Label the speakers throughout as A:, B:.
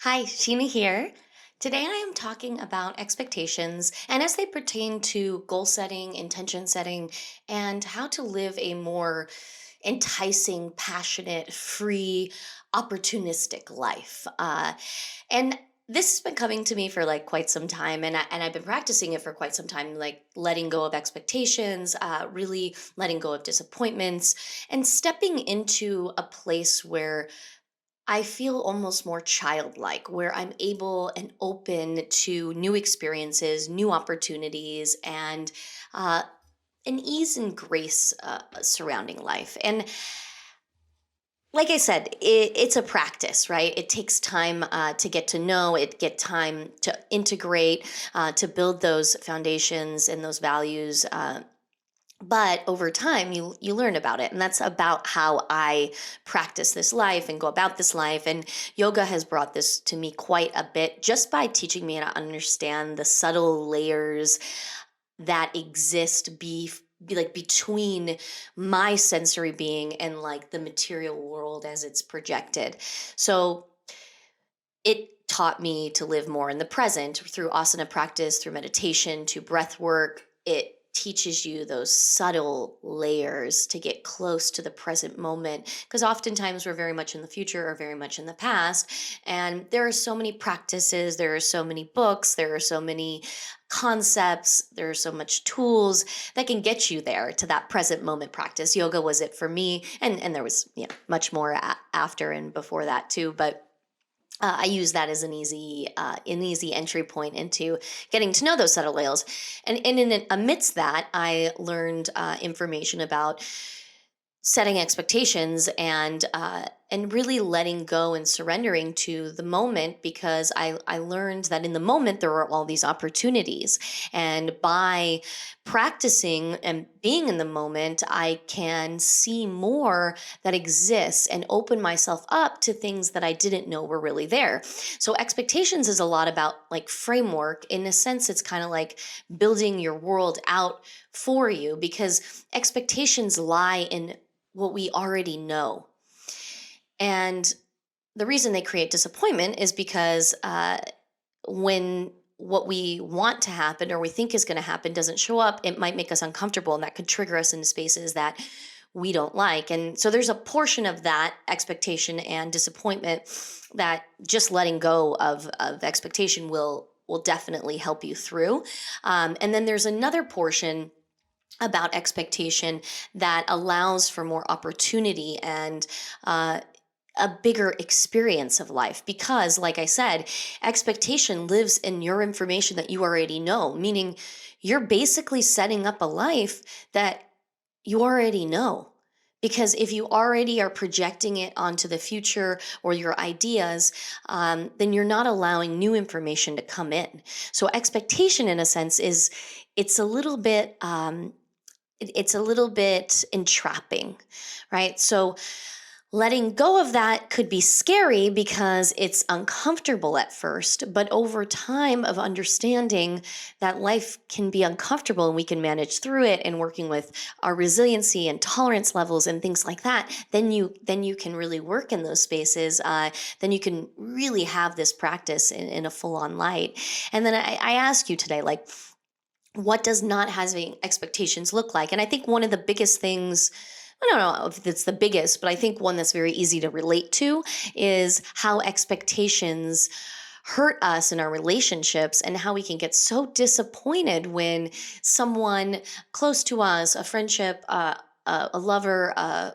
A: Hi, Sheena here. Today I am talking about expectations and as they pertain to goal setting, intention setting, and how to live a more enticing, passionate, free, opportunistic life. And this has been coming to me for like quite some time, and I've been practicing it for quite some time, like letting go of expectations, really letting go of disappointments, and stepping into a place where I feel almost more childlike, where I'm able and open to new experiences, new opportunities, and uh, an ease and grace surrounding life. And like I said, it's a practice, right? It takes time to get to know, it get time to integrate, to build those foundations and those values. But over time you learn about it, and that's about how I practice this life and go about this life. And yoga has brought this to me quite a bit, just by teaching me how to understand the subtle layers that exist be like between my sensory being and like the material world as it's projected. So it taught me to live more in the present through asana practice, through meditation, to breath work. It teaches you those subtle layers to get close to the present moment, because oftentimes we're very much in the future or very much in the past. And there are so many practices, there are so many books, there are so many concepts, there are so much tools that can get you there to that present moment practice. Yoga was it for me, and there was much more after and before that too, but I use that as an easy entry point into getting to know those subtle layers. And amidst that, I learned information about setting expectations and really letting go and surrendering to the moment, because I learned that in the moment there are all these opportunities, and by practicing and being in the moment I can see more that exists and open myself up to things that I didn't know were really there. So expectations is a lot about like framework. In a sense, it's kind of like building your world out for you, because expectations lie in what we already know. And the reason they create disappointment is because when what we want to happen or we think is going to happen doesn't show up, it might make us uncomfortable, and that could trigger us into spaces that we don't like. And so there's a portion of that expectation and disappointment that just letting go of expectation will definitely help you through. And then there's another portion about expectation that allows for more opportunity and a bigger experience of life, because like I said, expectation lives in your information that you already know, meaning you're basically setting up a life that you already know. Because if you already are projecting it onto the future or your ideas, then you're not allowing new information to come in. So expectation, in a sense, is it's a little bit it's a little bit entrapping, right? So letting go of that could be scary because it's uncomfortable at first, but over time of understanding that life can be uncomfortable and we can manage through it, and working with our resiliency and tolerance levels and things like that, then you can really work in those spaces. Then you can really have this practice in a full-on light. And then I ask you today, like, what does not having expectations look like? And I think one of the biggest things, I don't know if it's the biggest, but I think one that's very easy to relate to is how expectations hurt us in our relationships, and how we can get so disappointed when someone close to us, a friendship, a lover,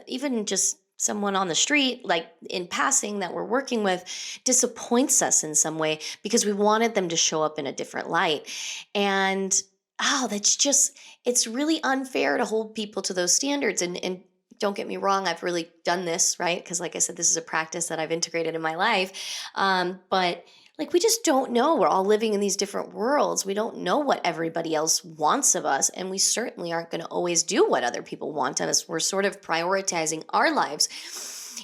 A: even just someone on the street, like in passing that we're working with, disappoints us in some way because we wanted them to show up in a different light. And that's just, it's really unfair to hold people to those standards. And don't get me wrong, I've really done this, right? Because like I said, this is a practice that I've integrated in my life. But like, we just don't know. We're all living in these different worlds. We don't know what everybody else wants of us. And we certainly aren't going to always do what other people want of us. We're sort of prioritizing our lives,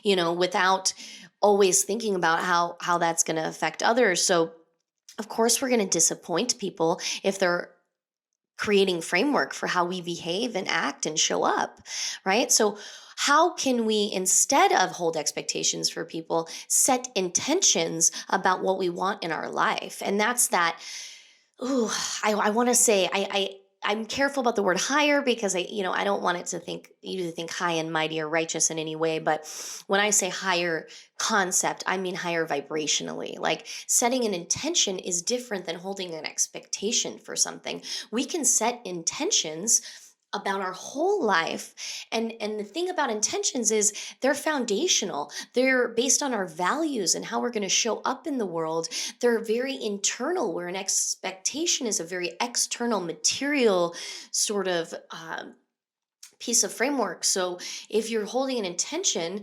A: without always thinking about how that's going to affect others. So, of course, we're going to disappoint people if they're creating framework for how we behave and act and show up, right? So How can we, instead of hold expectations for people, set intentions about what we want in our life? And that's that. Ooh, I want to say I'm careful about the word higher because I don't want it to think you to think high and mighty or righteous in any way. But when I say higher concept, I mean higher vibrationally. Like setting an intention is different than holding an expectation for something. We can set intentions about our whole life, and the thing about intentions is they're foundational. They're based on our values and how we're going to show up in the world. They're very internal, where an expectation is a very external, material sort of piece of framework. So if you're holding an intention,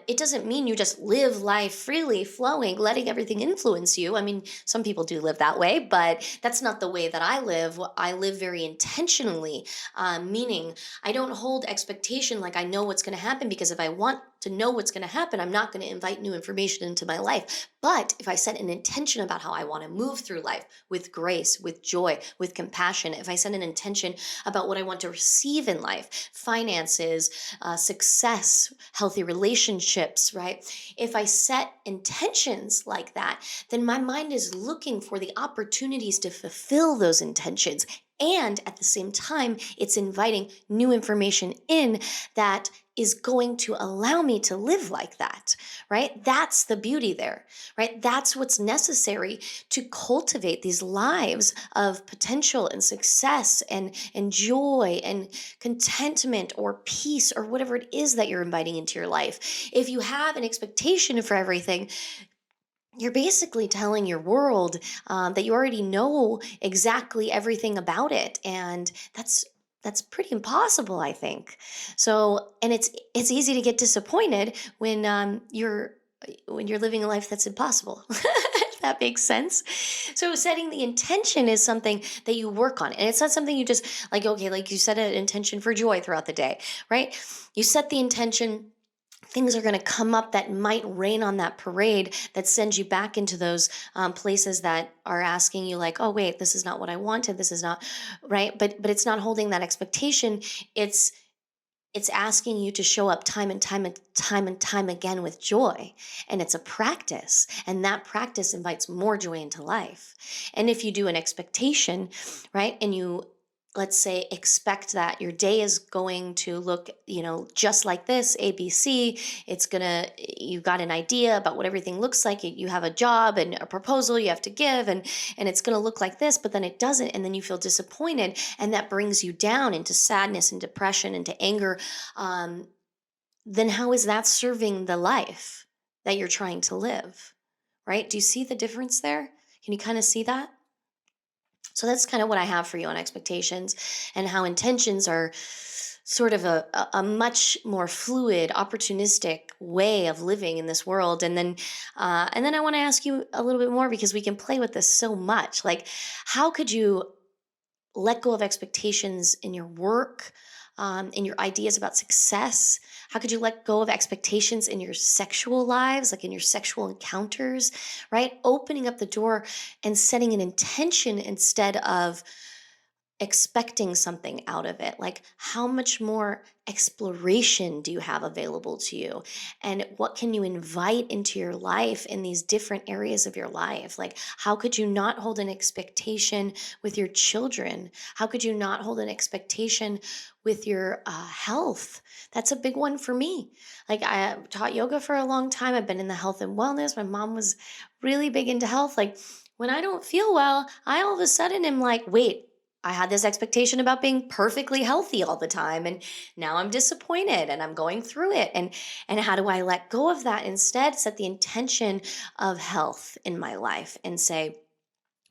A: it doesn't mean you just live life freely flowing, letting everything influence you. I mean, some people do live that way, but that's not the way that I live. I live very intentionally, meaning I don't hold expectation like I know what's going to happen, because if I want to know what's going to happen, I'm not going to invite new information into my life. But if I set an intention about how I want to move through life with grace, with joy, with compassion, if I set an intention about what I want to receive in life, finances, success, healthy relationships, right? If I set intentions like that, then my mind is looking for the opportunities to fulfill those intentions. And at the same time, it's inviting new information in that is going to allow me to live like that, right? That's the beauty there, right? That's what's necessary to cultivate these lives of potential and success and joy and contentment or peace or whatever it is that you're inviting into your life. If you have an expectation for everything, you're basically telling your world that you already know exactly everything about it, and that's pretty impossible, I think. So, and it's easy to get disappointed when you're living a life that's impossible. If that makes sense. So, setting the intention is something that you work on, and it's not something you just like. Okay, like you set an intention for joy throughout the day, right? You set the intention, things are going to come up that might rain on that parade that sends you back into those places that are asking you like, oh wait, this is not what I wanted, this is not right. But it's not holding that expectation. It's asking you to show up time and time and time and time again with joy. And it's a practice, and that practice invites more joy into life. And if you do an expectation, right, and you, let's say, expect that your day is going to look, just like this, ABC. It's gonna, you got an idea about what everything looks like. You have a job and a proposal you have to give, and it's gonna look like this, but then it doesn't, and then you feel disappointed, and that brings you down into sadness and depression, into anger. um, then how is that serving the life that you're trying to live? Right? Do you see the difference there? Can you kind of see that? So that's kind of what I have for you on expectations, and how intentions are sort of a much more fluid, opportunistic way of living in this world. And then I want to ask you a little bit more, because we can play with this so much. Like, how could you let go of expectations in your work, in your ideas about success? How could you let go of expectations in your sexual lives, like in your sexual encounters, right? Opening up the door and setting an intention instead of expecting something out of it. Like, how much more exploration do you have available to you? And what can you invite into your life in these different areas of your life? Like, how could you not hold an expectation with your children? How could you not hold an expectation with your health? That's a big one for me. Like, I taught yoga for a long time. I've been in the health and wellness. My mom was really big into health. Like, when I don't feel well, I all of a sudden am like, wait, I had this expectation about being perfectly healthy all the time, and now I'm disappointed and I'm going through it. And how do I let go of that, instead set the intention of health in my life and say,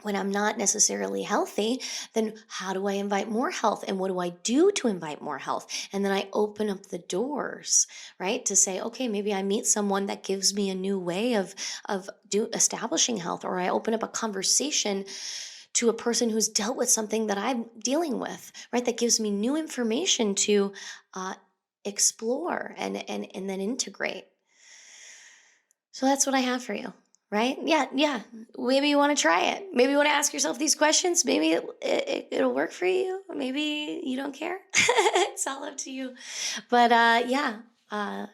A: when I'm not necessarily healthy, then how do I invite more health? And what do I do to invite more health? And then I open up the doors, right? To say, okay, maybe I meet someone that gives me a new way of establishing health, or I open up a conversation to a person who's dealt with something that I'm dealing with, right? That gives me new information to uh, explore and then integrate. So that's what I have for you. Right? Yeah, yeah. Maybe you want to try it. Maybe you want to ask yourself these questions. Maybe it'll work for you. Maybe you don't care. It's all up to you. But yeah, uh,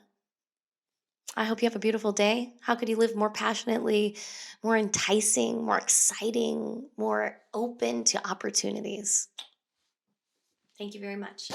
A: I hope you have a beautiful day. How could you live more passionately, more enticing, more exciting, more open to opportunities? Thank you very much.